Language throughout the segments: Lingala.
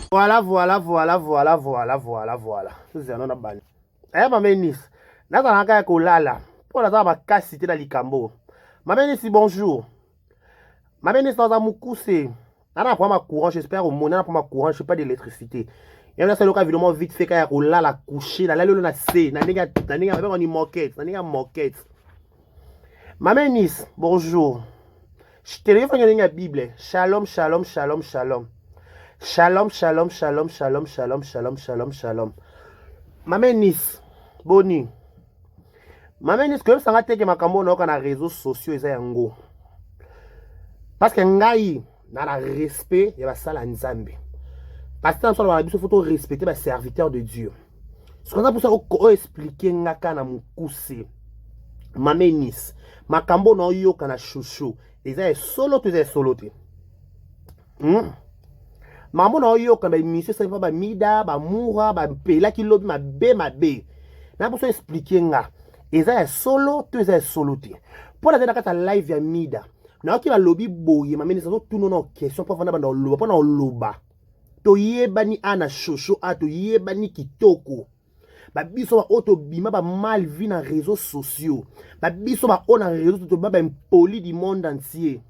Voilà. C'est un ban. Eh, ma menis. N'a pas qu'à lala. Pour la table à casser dans l'icambo. Ma menis, bonjour. Ma menis dans un moukoussé. N'a pas ma courant, j'espère au monde. N'a pas ma courant, je sais pas d'électricité. Il y a un seul cas évidemment vite fait qu'à lala coucher. La lolo na c. Na nega on y moquette. Na nega moquette. Ma menis, bonjour. Je téléphone la Bible. Shalom. Shalom. Mame Nice, boni. Mame Nice, comme ça va te que ma cambo na les réseaux sociaux et yango. Parce que ngai na respect ya basala nzambe. Parce que on a biso photo respecter ba serviteur de Dieu. Ce qu'on a pour ça ko expliquer ngaka na mukuse. Mame Nice, ma cambo na yo kana chouchou. Eza solo te solo te. Maman na yo quand monsieur ça va ba mida ba moura ba pela ki lobi ma be na pour ça expliquer nga eza solo to eza solo te pour la kata live ya mida na ki ba lobi boye ma meni ça tout non question pour vendre ba loba pour na loba to yebani ana shosho a to yebani kitoko ba biso ba auto bima ba mal vie na réseaux sociaux ba biso ba on na réseaux sociaux ba impoli du monde entier.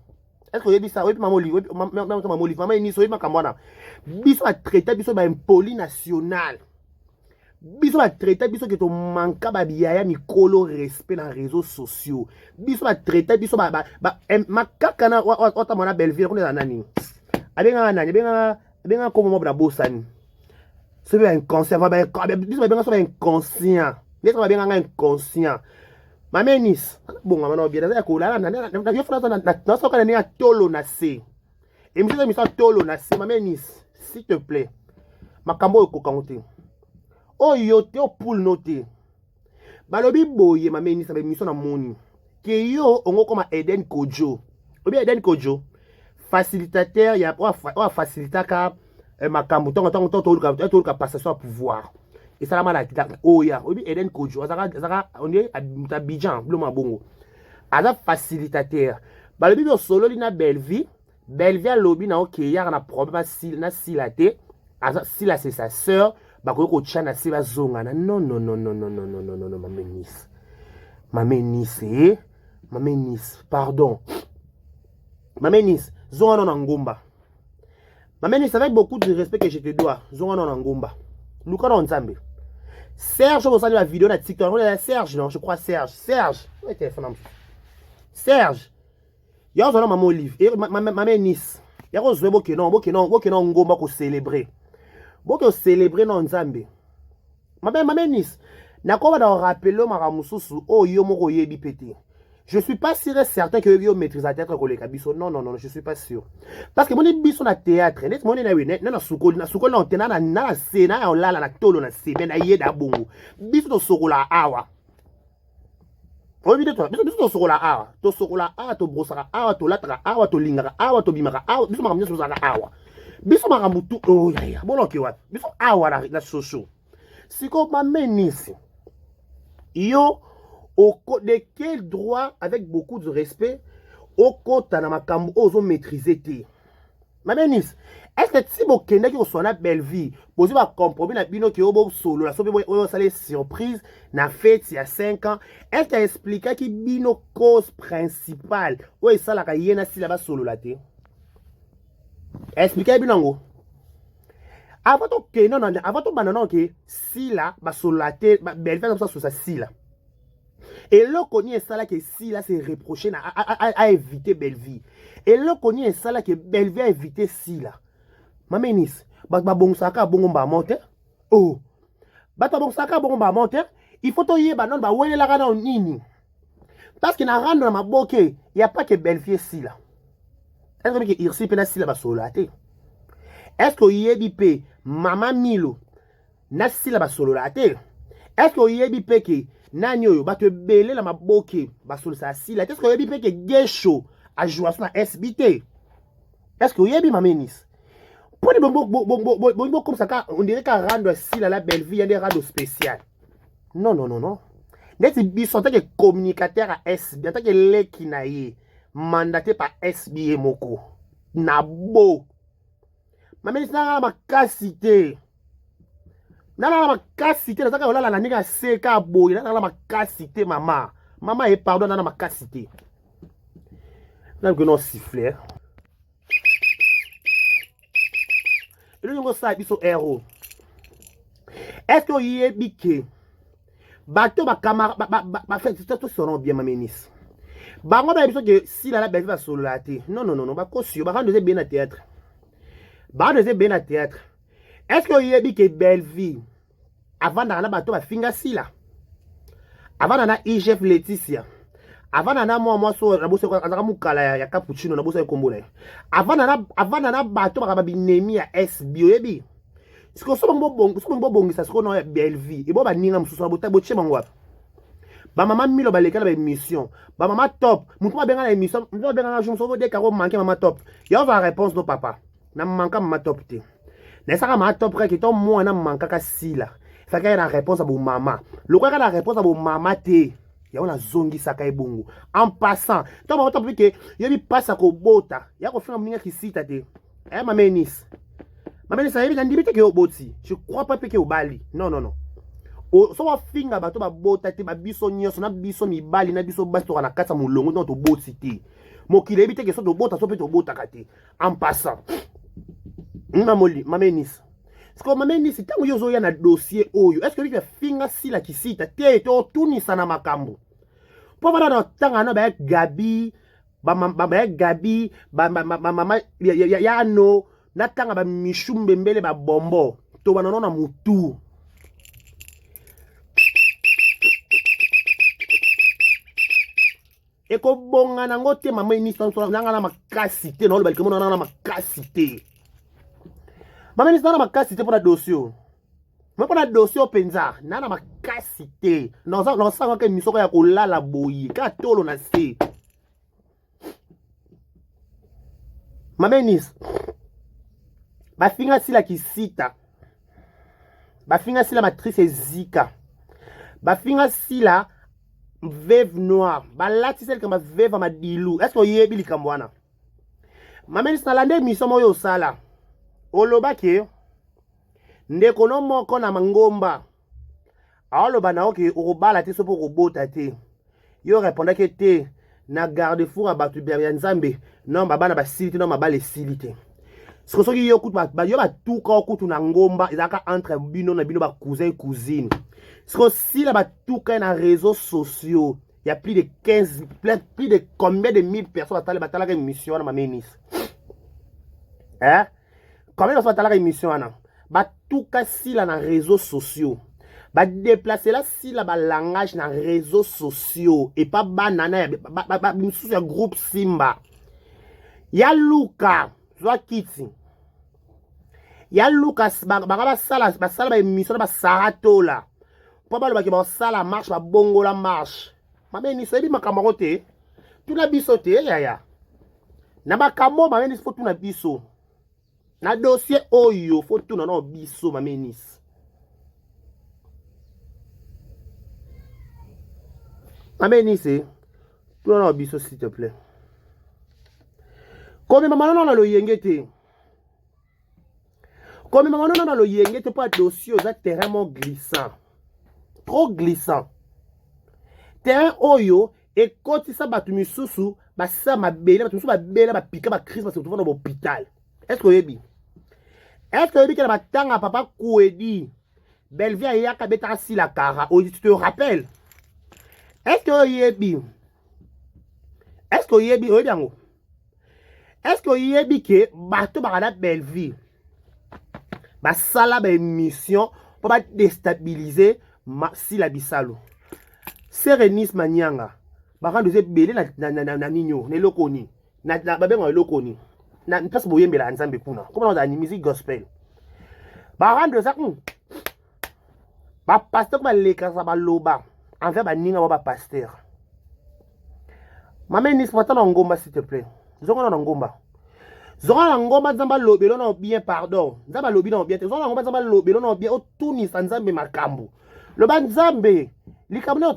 Est-ce que vous avez ça? Oui, maman, biso a traité biso ba impoli national. Biso a traité biso que to manka ba biaya mikolo respect dans réseaux sociaux. Biso a traité biso ba makaka na ota mona Belleville ko na nani. Abenga nani, abenga comme mo bra bosani. C'est un inconscient, biso ba benga so ba inconscient. Biso ba benga inconscient. Ma menis, bon, maman, bien, na soka na tolo na se. Et monsieur, tolo na se, ma menis, s'il te plaît. Makambo eko kangote. Oh yo te o poule note. Balobi boye, ma menis, avec mission na moni. Que yo, ongo comme Eden Kojo. Obi Eden Kojo, facilitateur, ya facilitateur makambo, ton passation à pouvoir. Et ça la malade oh ya obi Eden Kojo azaka on est à Abidjan bloma bongo aza facilitateur balobi do solo lina Belleville lobi na OK ya na problème na silate aza sila c'est sa sœur bako ko tchana si ba zonga na non ma menis pardon ma menis zonga non ngomba ma menis avec beaucoup de respect que je te dois zonga non ngomba luka non nzambe Serge, vous avez la vidéo sur TikTok. Serge, non, je crois Serge. Serge, où est le téléphone? Serge, il y a un maman Olive. Ma Nice. Il y a un zoé qui non, ngomba ko célébrer. Boko célébrer non nzambe. Ma Nice. Na ko ba da rappeler ma mususu o yo moko yebi pété. Je suis pas sûr et certain que vous maîtrisez la théâtre comme les cabissos. Non, je suis pas sûr. Parce que mon biso na théâtre, net mon na oui, na sukol na antena na scène on la tolo na se ben aye da bongo. Biso to sokola awa. O bi to biso to sokola awa. To sokola awa to brosara awa to latra awa to lingara awa to bimara awa. Biso makamnya so zaka awa. Biso makamutu oh ya. Bon ki wat. Biso awa na soso. Siko ma menisi. Yo de quel droit, avec beaucoup de respect, au compte à makambo ozo maîtriser te. Ma menis, est-ce que si vous kende qui soit na belle vie, vous avez compromis na bino qui obo solo, la sobe vous salé surprise na fête il y a 5 ans, est-ce que expliquer qui bino cause principale ou ça la kayena si là-bas solo la te. Expliquer binango. Avant to ke non avant to banana que si là ba solo la te, belle vie comme ça sur ça si là. Et là, on est ça là que si là c'est reproché à éviter Belleville. Et là, on est ça là que Belleville a évité si là. Ma menis, bon saka bon ba monter. Oh, bon saka bon ba monter. Il faut to yeba non ba wele la rana nini. Parce que na rana ma boke, il y a pas que Belleville si là. Est-ce que irsi pena si là ba solate? Est-ce que yebi pe mama Milo na si là ba solate? Est-ce que yebi pe que nani oyo bato belé la maboke basolo sa sila est-ce que yebi pe que gesho a joué sur la SBT est-ce que yebi ma menis pour les bon comme ça on dirait qu'à rendre sila la belle vie il y a des radios spéciales non net biso en tant que communicateur à SB en tant que leki na ye mandaté par SBA moko na bo Mama Nis na makasi te. Na makasi te nazaka olala na ndenge seka boy na makasi te mama. Mama et pardon na makasi te. Na que non siffler. Et nous ça biso héros. Est-ce que y est biké? Bateau ba camarade ba fait tout seront bien Mama Nis. Bango ba biso que si la belle va solo la té. Non ba cosio ba rendre bien à théâtre. Ba rendre bien à théâtre. Est-ce que y est biké belle vie? Avant d'ana bateau ba finga si là. Avant d'ana IGF Laetitia. Avant d'ana moi so na bosse ko azaka mukala ya cappuccino na bosse kombo na. Avant d'ana bateau ba binemi ya SBO yebi. Siko so bo bongisa siko na belle vie. E bo ba ninga mususu na bota boche mangwa. Ba mama milo ba lekala ba émission. Ba mama top. Mutu ba benga na émission. Mutu ba benga na jour so de karo manquer mama top. Ya va réponse no papa. Na manka mama top te. Na saka mama top ka ki to mo na manka ka sila. Ça qu'il y a la réponse à vos maman. Le quoi la réponse à vos maman té. Ya on a zongi saka ebongo. En passant, toi maman top que yebi passe à ko bota. Ya ko finga mninga kisita té. Eh Mama Nis. Mama Nis ça yebi ndibite ke oboti. Je crois pas que au bali. Non. O so wa finga bato ba bota té ba biso nyoso na biso mi bali na biso basto na kata mulongo dans to boti té. Mokile yebi te ke so to bota so pe to bota kate. En passant. Mama Nis. Est-ce que Mama Nis tango yozo ya na dossier oyo est-ce que lui finga si la kisita te to tunisa na makambo po bana na tanga na ba Gabi Gabi mama ya no na tanga ba mishumbe mbele ba bombo to bana na mutu e ko bonga na ngote Mama Nis tanso na ngana makasi te no lo balike mona na makasi te. Mama Nis na makasi te pour la dossier. Mais pour la dossier penza, na makasi te. Non ça que misoko ya kolala boyi, ka tolo na se. Mama Nis. Ba finga si la kisita. Ba finga si la matrice Zika. Ba finga si la veuve noire. Ba lati celle que ma veuve ma dilou. Est-ce que yebi likambwana? Mama Nis na lande misomo yo sala. Oloba ke ndeko no moko na mangomba aloba na oke okobala te so po kobota te yo répondre ke te na garde four abatu ya nzambe non baba na basili te non mabale sili te siko soki yo kutu ba yo batuka okutu na ngomba ezaka entre bino na bino ba cousin cousine siko si la batuka na réseaux sociaux il y a plus de 15 plus de combien de 1000 personnes batalaka émission na Mama Nis hein. Combien de fois tu as l'émission là? Bah tout cas si là dans réseaux sociaux. Bah déplacer là si là bah langage dans réseaux sociaux et pas banana bah sous un groupe Simba. Ya Luka, soit Kitty. Ya Lucas bah sala bah émission bah Sarato là. Pas bah le bah sala marche bah bongo la marche. Mama Nis c'est ma camarote. Tu la bisoté ya. Na ba kamo Mama Nis faut tout na biso. Na dossier oyo faut tout na biso Mama Nis. Mama Nis tout na biso s'il te plaît. Comme maman non na lo yengete. Comme maman non na lo yengete pas dossier za terrain mon glissant. Trop glissant. Terrain oyo et koti sa batu misusu ba sa mabele batu misusu ba bela ba pika ba crise ba se trouver dans l'hôpital. Est-ce que yebi? Est-ce que yebi que la tanga papa Kouedi Belvia ya kabeta si la cara? Tu te rappelles? Est-ce que yebi? Est-ce que yebi oyango? Est-ce que yebi que bato ba Belvia ba sala ba émission pour ba déstabiliser si la bisalo. Serenis Manyanga ba rendre belé na ninyo ne lokoni na ba benga lokoni. Na mpasi boyembela nzambe kuna comment on a une musique gospel ba rendre ça ba pasteur ba leka sa ba loba envers ba ninga ba pasteur. Mama Nis pota na ngomba s'il te plaît zonga na ngomba nzamba lobelo na bien pardon nzamba lobi na bien zonga na ngomba nzamba lobelo na bien otuni sa nzambe makambo loba nzambe likambo na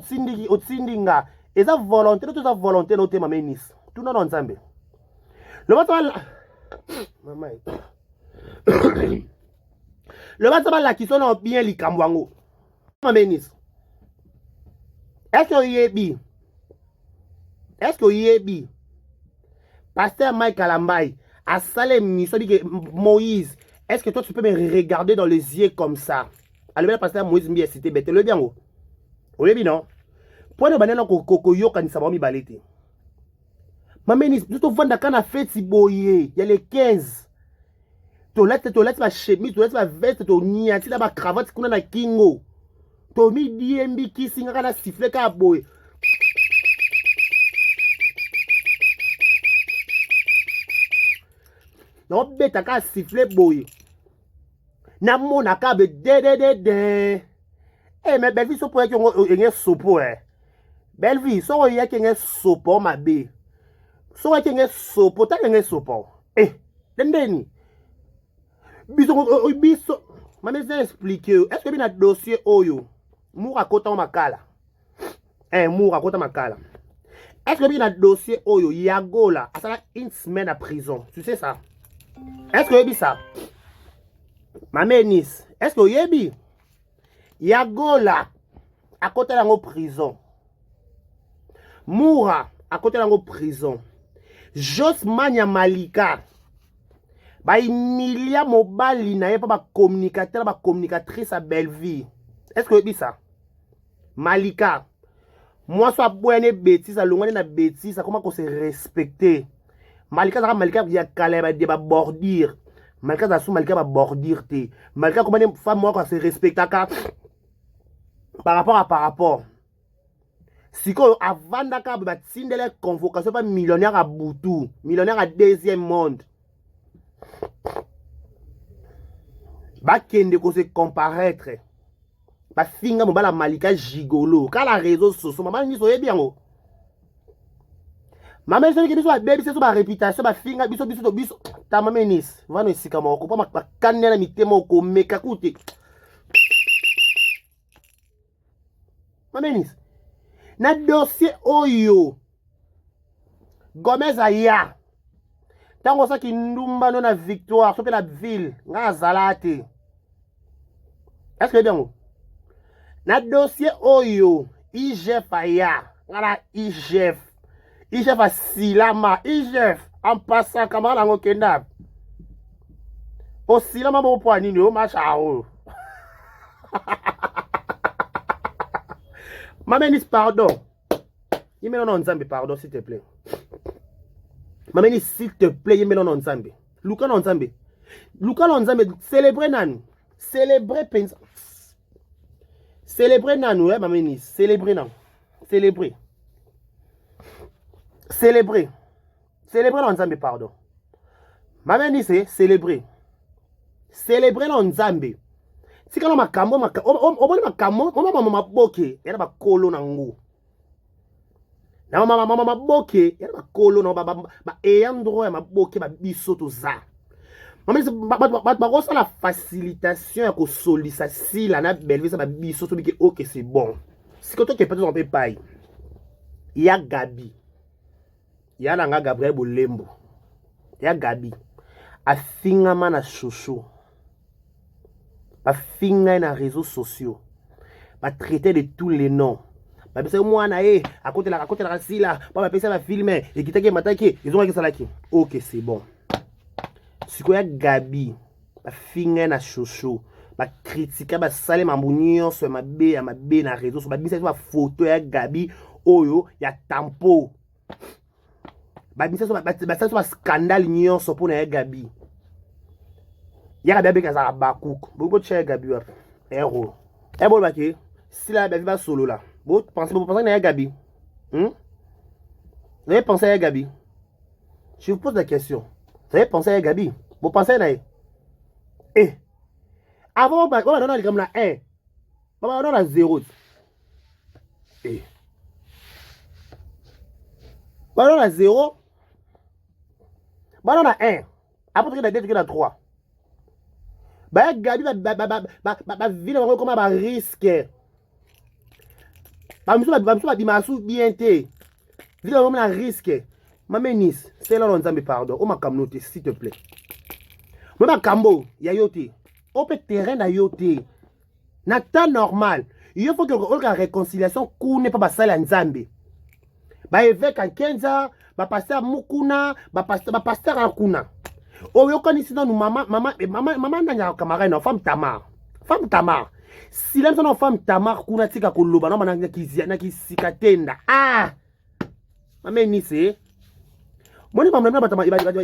otsindinga eza volonté to eza volonté no te Mama Nis tuna na nzambe loba to Mama Le bâtiment là qui sont bien les Kambwango. Ma ministre. Est-ce que yebi? Est-ce que yebi? Pasteur Mike Alambay a salé mission dit que Moïse, est-ce que toi tu peux me regarder dans les yeux comme ça? Alors le pasteur Moïse m'a cité bête le bien go. Oui bien non. Pour ne banana koko yo kan sababu balete. Ma ministre, tout au fond d'accord na fête si boyé, il y a les 15. Tolette ma chemise, tolette ma veste, to niati la ba cravate kuna na kingo. To mi DMB ki singa kana sifflet ka boy. Non beta ka sifflet boy. Na mona ka be de. Eh mais belle vie so pour que ngé sopo eh. Belle vie so ya ke ngé sopo ma be. So ya ke ngé sopo ta ngé sopo. Eh, dendeni. Biso, ma mère expliquer. Est-ce que bien un dossier oyo? Moura kota makala. Moura kota makala. Est-ce que bien un dossier oyo? Yagola, a ça une semaine à prison. Tu sais ça? Est-ce que bien ça? Ma mère Nice. Est-ce que yebi? Yagola, à côté de la prison. Moura, à côté de la prison. Josmania Malika. Ba Emilia Mobali na pas ba communicateur ba communicatrice à belle vie. Est-ce que vous ça? Malika. Moi soit bonne bêtise à longane na bêtise ça comment qu'on se respecter. Malika via calé ba débat bordir. Malika ça sous Malika ba bordir té. Malika comment une femme moi qu'on se respecter par rapport. Si quoi avant d'aka ba tindele convocation pas millionnaire à Boutou, millionnaire à deuxième monde. Ba kende ko se comparaître ba finga mo bala Malika gigolo ka la réseau social maman ni so bien o maman so ke biso ba baby so ba réputation ba finga biso ta maman nis va no sika mo ko pa ma kanela mitemo ko meka kuti maman nis na dossier oyo Gomez aya tango sa ki ndumba no na victoire so pe la ville nga zalate. Est-ce que bien na dossier oyo IGF aya ngala IGF a silama IGF en passant comment la ngokenda o silama bo po nini o machao. Mamenis pardon. Il me non nzambe pardon s'il te plaît. Mameni, s'il te plaît, il me l'a ensemble. Luka Nzambe. Luka Nzambe, célébrer Nanou. Célébrer Penza. Célébrer Nanou, hein, mameni. Célébrer Nanou. Célébrer. Célébrer. Célébrer Nzambe, pardon. Mameni, c'est célébrer. Célébrer Nzambe. Si quand on m'a cambo, on m'a boké, il y a pas colo nango. Na mama boke ya ba kolo no ba eyandro ya maboke ba biso to za mama ba rosa la facilitation ya ko solisa si la na belle visa ba biso to bike OK c'est bon si ko to ke peut-être on peut pas ya Gabi ya na nga Gabriel Bolembo ya Gabi afinga mana chouchou ba finga na réseaux sociaux ba traiter de tous les noms. Bah c'est moi na à côté la sila pas passer la filmer et qui t'a mataki ils ont que ça là qui OK c'est bon si quoi Gabi ba finga na chouchou ba critiquer ba sale mambunyo sur ma be na réseau sur ba bisa ba photo ya Gabi oyo ya tampo ba bisa so ba scandale nyo so pour na Gabi ya Gabi ka za ba cook bo che Gabi wa héros et bon ba ki si la ba solo là. Vous pensez à Gabi? Vous avez pensé à Gabi? Je vous pose la question. Vous avez pensé à Gabi? Vous pensez à Eh. Avant, on va donner comme la 1. On va donner la 0. Eh. On va donner la 0. On va donner la 1. Après, on va donner la 3. Bah, Gabi va vivre comme un risque. Ba bimasu bien te. Vile on a risque. Mamenis, c'est là on Nzambe pardon. On m'a communauté s'il te plaît. Même Kambo, il y a yoté. On peut terrain à yoté. Na temps normal. Il faut que la réconciliation n'est pas basale en Zambie. Ba évêque en Kenza, ba pasteur Mukuna, ba pasteur en Kuna. Oh, yo connaissez nous maman n'a camarade femme Tamar. Femme Tamar. Si l'aime son femme Tamar Kuna tika koloba non mana ki sikatenda. Ah. Maman ni c'est moi, je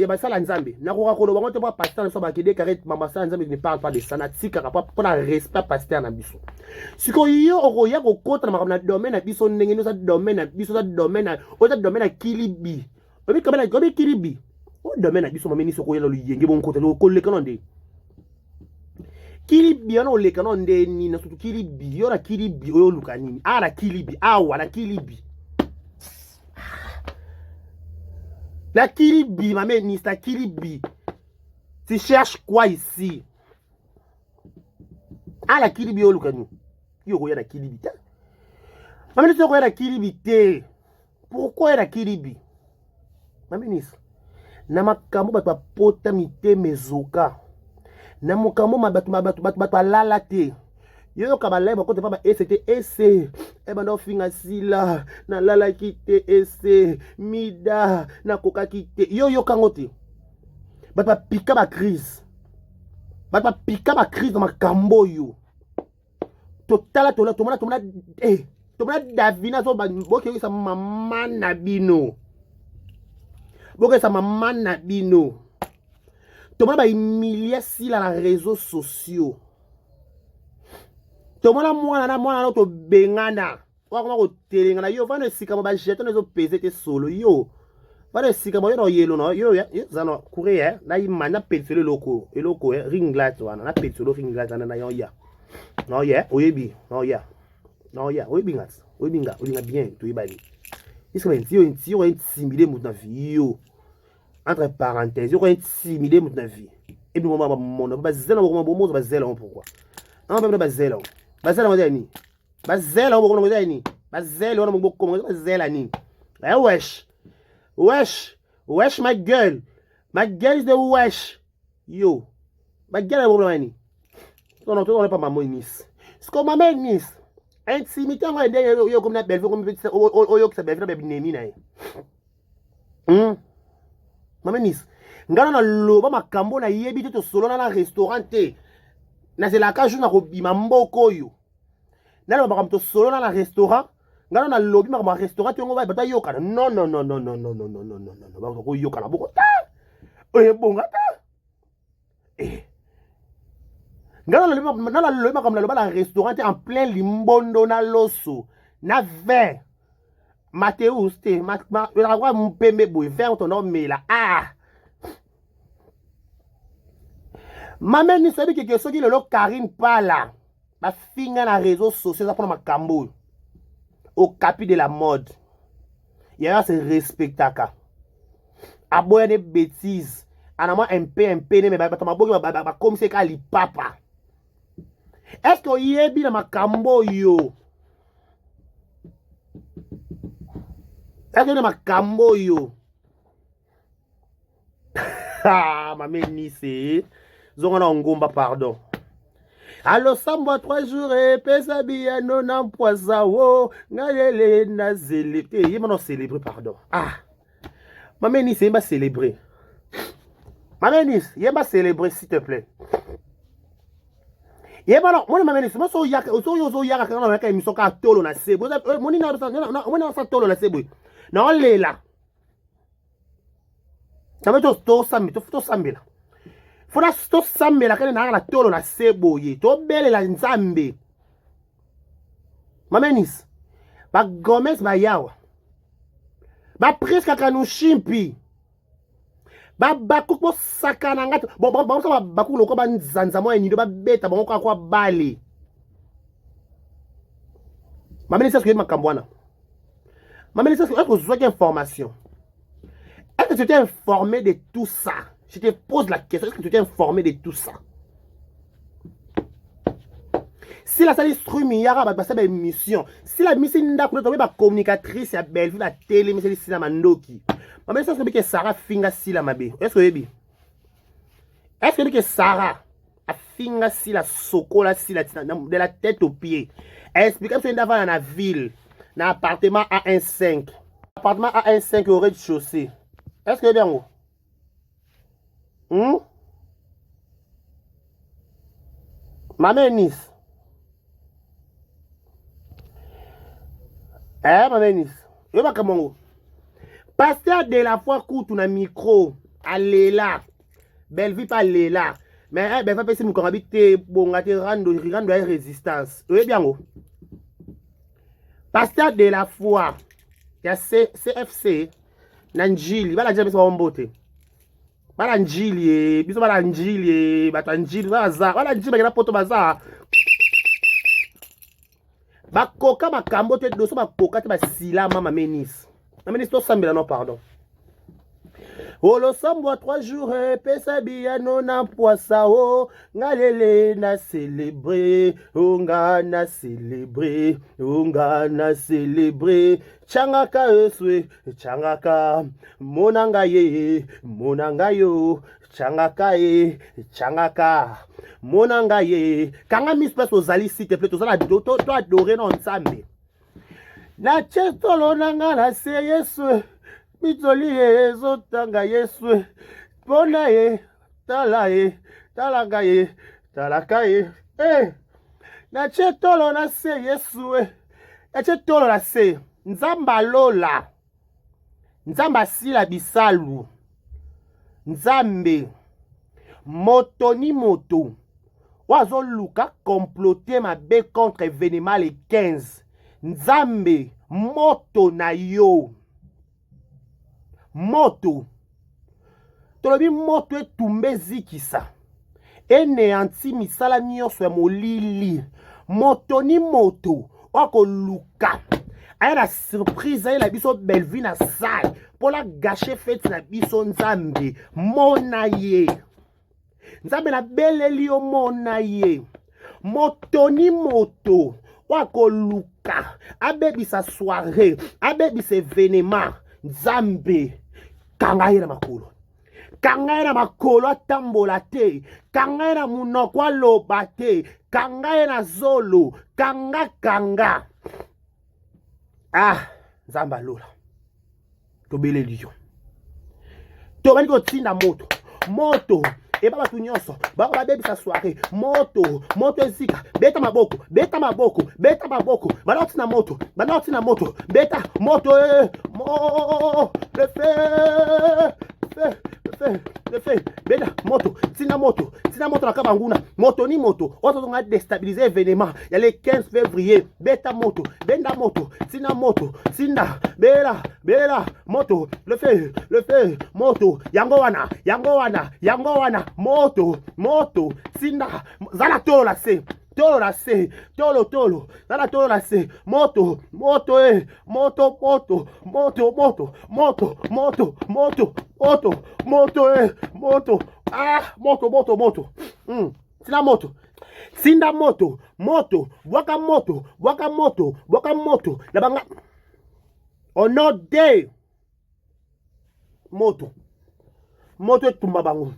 vais ça en Zambie. Na ko ko ba ba pasteur so ba kede carré mama ça en Zambie ne parle pas de ça na tika pour la respect pasteur na biso. Siko yo okoya ko kota na domaine na biso ndenge no sa domaine na biso sa domaine na Kilibi. Obi kamela gobi Kilibi. O domaine na biso mameni soko yelo yenge bon kota ko le kanonde. Kilibi ono le kanonde ni na sutu Kilibi yo na Kilibi oyo lukanini. Ah la Kilibi, ah wala Kilibi. La Kilibi, ma mère, la Kilibi. Tu cherches quoi ici? Ah, la Kilibi, oh, Lukani. Yo, il y a la Kilibi. Ma mère, il y a la Kilibi. Pourquoi il y a la Kilibi? Ma mère, Namakambo, bat potamite mezoka. Namukambo, bat lalate. Yo kabala ba kote papa c'était ese e ba no finga sila na lala kite ese mida na koka kite yo kangote ba pika ba crise dans ma kambo yo totala tomona davina so ba boke sa mama na bino tomona ba humilier sila na réseaux sociaux. Tomona mwana to bengana wakoma ko telengana yo vana sika ba jeton zo pese te solo yo vana sika mo yo yelo no yo zano courir na imana pensele loko eloko ring light wana na penselo ring light na yo ya no ya oyebi no ya oyebi nga bien to ibali isko ntio intimider mut na vie yo entre parenthèses yo intimider mut na vie et bi mo ba zela mo ba zela pourquoi non ba zela Bazela modani. Bazela on va ni. Bazela on va comment bazela ni. Eh wesh my girl. My girl is the wesh. Yo. My girl est problème ni. Non on pas maman nice. C'est comme maman nice. Intimité on va dire yo comme na belle comme yo que ça belle belle nemi na. Maman nice. Ngana na loba makambo na yebi to solo na restaurant te. Na c'est la cage na kobima mboko yo. Na lo bakamto solo na restaurant, ngana na lobby ma restaurant to ngoba bata yoka. Non. Ba ko yoka na boko ta. Oye bonga ta. Ngana lo lobby ma lo ba la restaurant en plein limbondo na loso. Na vin. Mateus te, ma ra mpembe boy vin ton nom là. Ah. Maman ni sabi que soki le Karine pas là. Ma finga na réseaux sociaux ça pour ma cambo. Au capi de la mode. Il y a ce respectaka. Aboya des bêtises. Anama MP mais ba comme c'est kali papa. Est-ce que yebi na ma cambo yo? Est-ce que na ma cambo yo? Ah, maman ni c'est Zongana ngomba pardon. Allo samba 3 jours et pesa bien non empoisa wo ngayele na célébrer. Yema non célébrer pardon. Ah. Maman ni c'est pas célébrer. Maman ni yema célébrer s'il te plaît. Yema non moi maman ni moi so yaka quand on a émission ka tolo na sebo. Moni na sa tolo na sebo. Na lela. Ça veut dire to sambi là. Fona sto sambe la kene na tolo na seboye to bele la nzambe mamenis ba gomes ba yawa ba presque kanu shimpi ba bakuko sakana ngati bon ça ba bakulo ko ba nzanza mo ni do ba beta bon kwa bali mamenis est-ce que makambwana mamenis est-ce que vous avez information est-ce que tu t'es informé de tout ça? Je te pose la question, est-ce que tu t'es informé de tout ça? Si la salle stream, il y aura une émission. Si la mission n'a pas de communicatrice, il y a belle la télé, mais c'est la mandoki. Mais est-ce que Sarah Finga si la mabe? Est-ce que Est-ce que Sarah a finga si la sokola si la de la tête aux pieds? Expliquez que dans la ville, dans l'appartement A15. Appartement A15 au rez-de-chaussée. Est-ce que bien? Maman Nice. Maman Nice. Yo ba kamongo. Pasteur de la foi court na micro. Allez là. Belle vie pas aller là. Mais ben va passer mon habité bongate rando résistance. Oui bien go. Pasteur de la foi. Ya CFC Nanjili bala jabe so mbote. Bala njili biso bala njili batanjili bala njili bakena poto baza. Bakoka makambo te doso bakoka te basila mama menis. Mamenis to sambela non pardon. Olo sambo 3 jours pesa biano na poisa o ngalele na célébrer onga na célébrer changaka eswe changaka monanga yo changaka monanga ye kanga mispace ozali s'il te plaît tozala to adorer na nzambe na chetolo nanga na se yesu Mitoli ezotanga Yesu pona ye talanga ye talaka ye na chetolo na se Yesu na chetolo na se nzamba lola nzamba sila bisalu nzambe moto ni moto wazo luka comploter mabe contre événement le 15 nzambe moto na yo moto tolobi moto etumbe zikisa eneanti misala nyonso ya molili moto ni moto wakoluka aya na surprise aye na biso belvi na sale mpola gâche fete na biso nzambe mona ye nzambe na beleli yo mona ye moto ni moto wakoluka abebisa soirée abebisa événement nzambe kanga ye na makolo kanga ye na makolo atambola te kanga ye na munoko aloba te kanga ye na zolo kanga nzambe alola tobeleli yo tobandi kotinda moto eba batu nyonso bako babebisa soirée moto ezika beta maboko banaotina moto beta moto le feu beta moto tina moto na kabanguna moto ni moto ototonga déstabiliser événement ya le 15 février beta moto benda moto tina moto sinda bela moto le feu moto yango wana moto sinda zala tola se tolo zala tola se moto tina moto sinda moto bwaka moto na banga onode moto etumba bango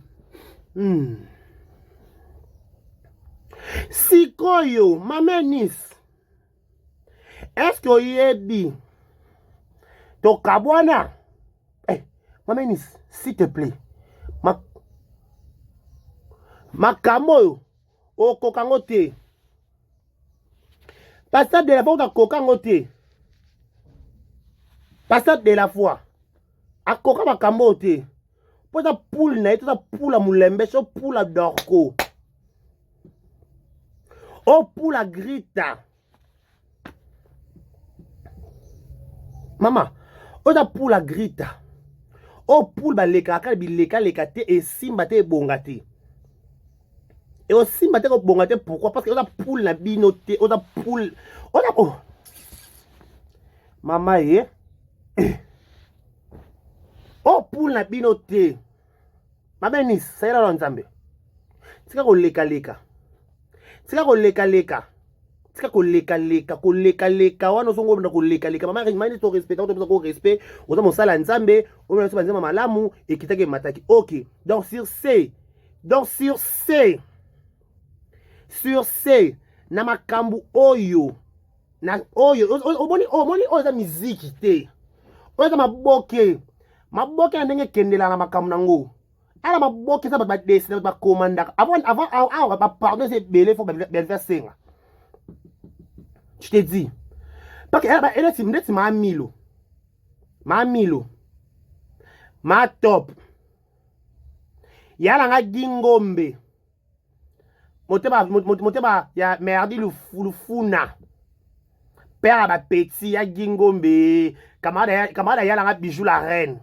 sikoyo mamenis est-ce que oyebi tokabwana mamenis s'il te plaît makambo oyo okokango te pasteur de la foi akokango te pasteur de la foi akoka makambo oyo te mpo eza poule na ye toza poule ya molembe so poule ya dorko o poule ya grita mama oza poule ya grita o poule balekaka bileka te esimba te ebonga te et aussi matin bon pourquoi parce que on a poule na bino te on a poule on a maman ye oh poule na bino te maman ni ça là nzambe tika ko leka tika ko leka wana songo na ko leka mama rimani to respect to respect oza mosala nzambe o mena so banzema malamu ekitake mataki OK donc sur C Donc sur C na makambu oyo na oyo omoni oyo za miziki te oyo za maboke na ndenge kendela na makambu nango ala maboke za ba dessin ba commanda avant ba pardon c'est belé faut bien faire senga je te dis parce que elle est ma top yala nga gingombe motema ya merdi lufuna père ba petit ya gingombe camarade yala nga bijou la reine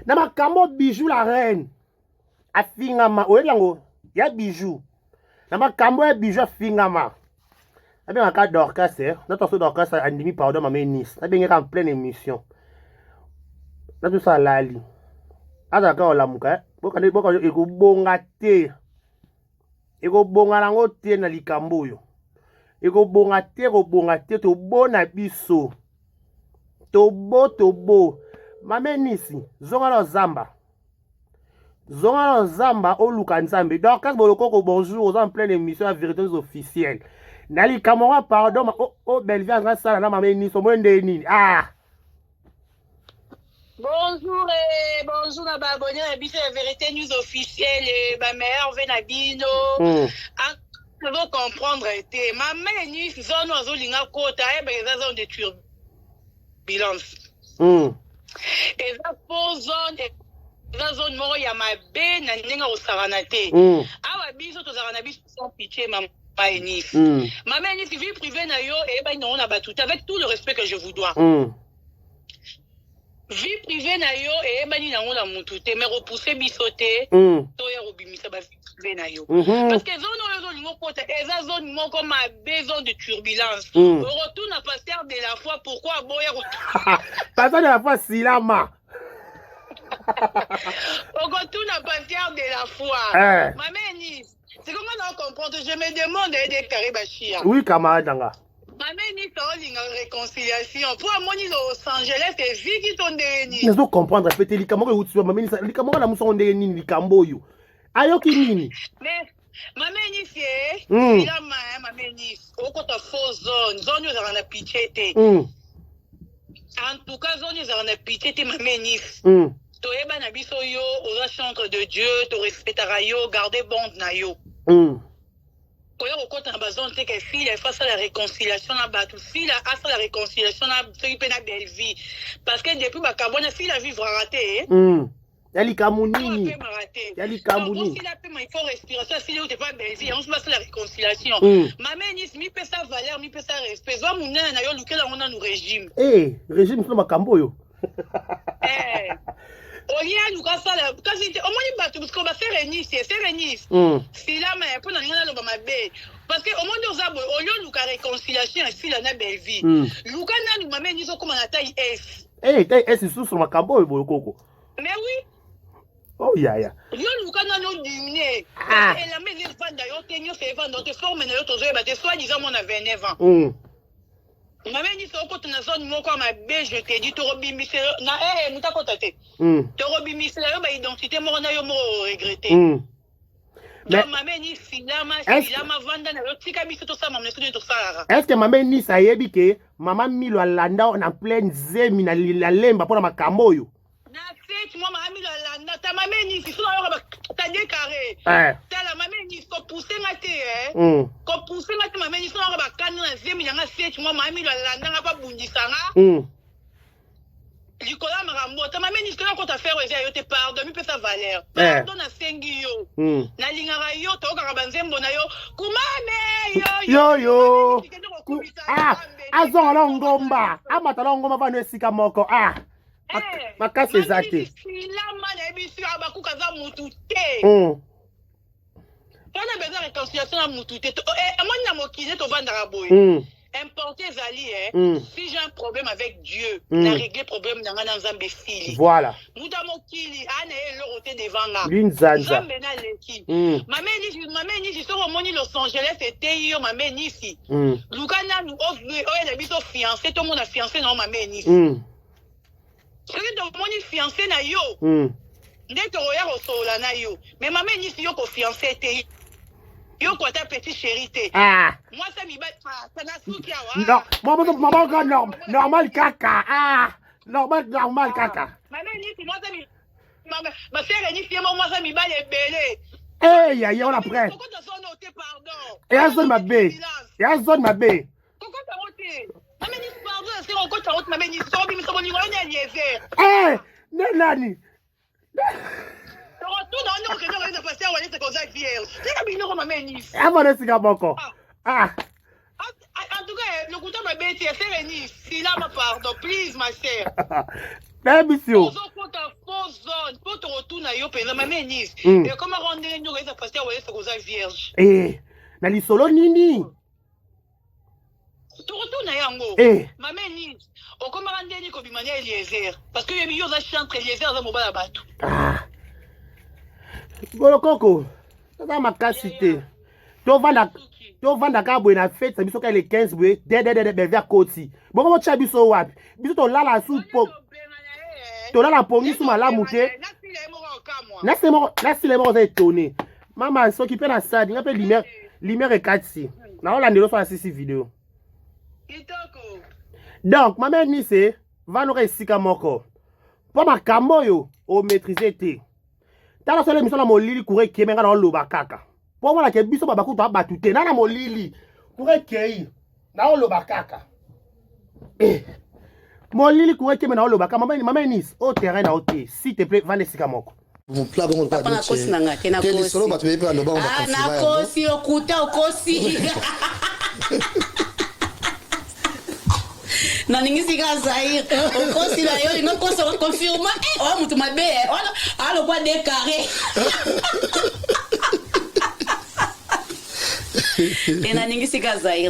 na makambo bijou la reine afingama oyelango ya bijou na makambo ya bijou afingama abe maka Dorcas notre so Dorcas andimi pardon ma ministre abe ngeka en pleine émission na tout ça lali azaka olamuka boka ekobonga te ekobonga nango te na likambo oyo ekobonga te tobona biso tobo mamenisi zonga na zamba oluka nzambe donc quand bolokoko bonjour aux en pleine émission ya vérité officielle na likambo nga pardon Belleville anga sala na mamenisi omwende nini Bonjour et bonjour à abonné à la vérité news officielle et ma mère Venabino. Je veux comprendre ma mère ni zone oiseau linga kota et ben les zone de turbulence. Et ça pose zone moko ya mabe na ninga osaranate. Awa biso to zarana biso sans pitié maman. Ma mère ni vie privée na yo et ben non on a battu avec tout le respect que je vous dois. Vie privée na yo et bani na ngona mutu te mais repousser bisoté to ya robimisa ba vie privée na yo parce que zone lingo kota eza zone moko ma besoin de turbulence retourne à pasteur de la foi pourquoi boya pasteur de la foi silama retourne à pasteur de la foi maman ni c'est comment on comprend je me demande de Karibachia oui camarade nga Maman ni tolinga réconciliation pour amoni Los Angeles et viki tondeni. Ne zo comprendre peut likambo utsu maman ni likambo la muso ndeni likambo yo. Ayoki nini? Mais maman ni c'est ila maman ni okota faux zone za na pitié te. En tout cas zone za na pitié te maman ni. To eba na biso yo aux chantre de Dieu, to respectera yo, garder bond na yo. Quand on a besoin de que fille fasse la réconciliation na batu fille a fait la réconciliation na celui pe na belle vie parce que depuis ba kabona fille la vivre raté yali kamunini yali kamuni si la pe il faut respiration si ou te pas belle vie on se passe la réconciliation maman ni mi pe sa valeur mi pe sa respect va munana na yo lukela on a nous régime régime sur makambo yo Olia luka sala kasi au moins batu parce qu'on va faire c'est si là mais pour na ngana lo mabe parce que au moins nous abo olio luka réconciliation si la na belle vie luka na nous maman ni zo comme na taille S taille S sur makambo yo koko mais oui oh ya yo luka na no diminuer et la maison vanda yo tenyo fait vendre te forme na yo to zo ba te soit disant mon a 29 ans maman ni so ko tuna zone moko ma be je te dis to robimise na mutako tate to robimise yo ba identité mo na yo mo regretter mais maman ni filama vanda na yo tika biso to sa maman to sara est-ce que maman ni sa yebi ke maman Milo alanda na pleine zemi na lemba pona makambo yo na fait moi maman Milo alanda ta maman ni si so yo ba ta décaré ta la maman ni so pousser ngate ko pousser ngate maman ni so yo ba kana na zemi na fait moi maman Milo alanda nga ba bundisanga likola makambo ta maman ni so ko ta faire yo te pardon mi pe sa valeur pardon na sengi yo na lingara yo to ka banzembo na yo kumame yo azonga ngomba amata ngomba vano esika moko makasi ezate filama na biso abakuka za mutu te on a besoin de réconciliation na mutu te amoni na mokile to vanda boye importé zali si j'ai un problème avec Dieu na régler problème na ngana nzambe fili voilà muta mokili ana elorote devant nga linzanza nzambe na leki maman ni so moni Los Angeles était yo maman ni si lukana nous oye na biso fiancé to mona fiancé na maman ni c'est que donc moni fiancé na yo Ndé toroya rosola na yo. Mais maman ni si yo ko fiancé te. Yo ko ta petit chéri te. Ah. Moi ça mi ba ça na souki awa. Non, maman normal caca. Ah. Normal caca. Maman ni si moi ça mi ma sœur ni si moi ça mi ba les belé. Eh, ya on après. Pourquoi tu as noté pardon? Et à zone ma B. Et à zone ma B. Pourquoi tu as noté? Maman ni pardon, c'est encore tu as noté maman ni so bi mi so boni ngona niaiser. Eh, nani. Retourne en nous que nous allons passer à Wallis et Kozak vierge. C'est la bino maman ni. Avant de siga boko. Ah. En tout cas, le couteau m'a bêté, c'est Renis. Si là, ma pardon, please, ma sœur. Permission. Faut ta fausse zone, faut te retourner à Yopé, ma Renis. Et comment rendre nous à passer à Wallis et Kozak vierge? Eh, na li solo nini? Tu retournes à Yango. Eh. Ma Renis. O comment rendre nous comme Emmanuel Eliezer? Parce que les millions de chantres Eliezer dans mon bas là-bas. Ah. Golo Koko. Ça va ma cassité. To vanda ka boy na fête, biso ka le 15 boy, de vers Koti. Bon comment tu as biso wapi? Biso to lala sou po. To lala pongi sou malamu te. Na si le mo za étonné. Maman so qui peut na ça, il appelle lumière et 4 na on la ndelo so asisi vidéo. Donc maman ni se va no resika moko. Po makambo yo o maîtriser te. Tala so le mission na molili courir kemenga na loba kaka. Pour moi, la biso baba kuta batute na molili kure kei na oloba kaka. Eh. Molili kure kei na oloba kaka maman Nis au terrain na oté. S'il te plaît, va nesika moko. Mon plat bon pas na kosi na ngate na kosi. Solo ba tu pe no ba on va na kosi okuta okosi. Na ningisi ka Zaire. Okosi la yo ngo koso confirma. Oh mutu mabe. Alo kwa de carré. Na ningisi ka Zaire.